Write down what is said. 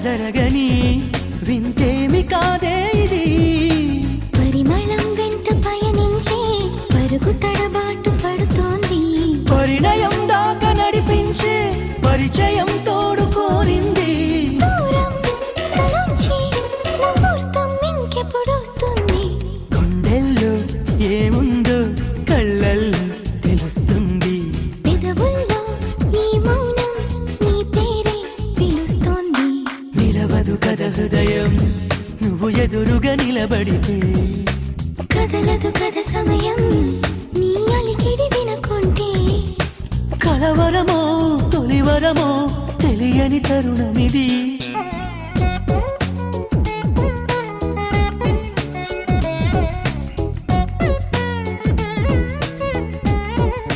జరగని వింతేమి కాదే ఇది. పరిమళం వెంట పయనించే పరుగు తడబాటు పడుతోంది. పరిణయం దాకా నడిపించే పరిచయం తోడు కోరింది. దూరం తలొంచి ముహూర్తం ఇంకెప్పుడొస్తుంది. గుండెల్లో ఏముందో కళ్ళల్లో తెలుస్తుంది. పెదవుల్లో ఈ మౌనం నీ పేరే పిలుస్తోంది. నిలవదు కథ హృదయం నువ్వు ఎదురుగా నిలబడితే. కదలదు కథ సమయం నీ అలికిడి వినకుంటే. కలవరమో తొలివరమో తెలియని తరుణమిది.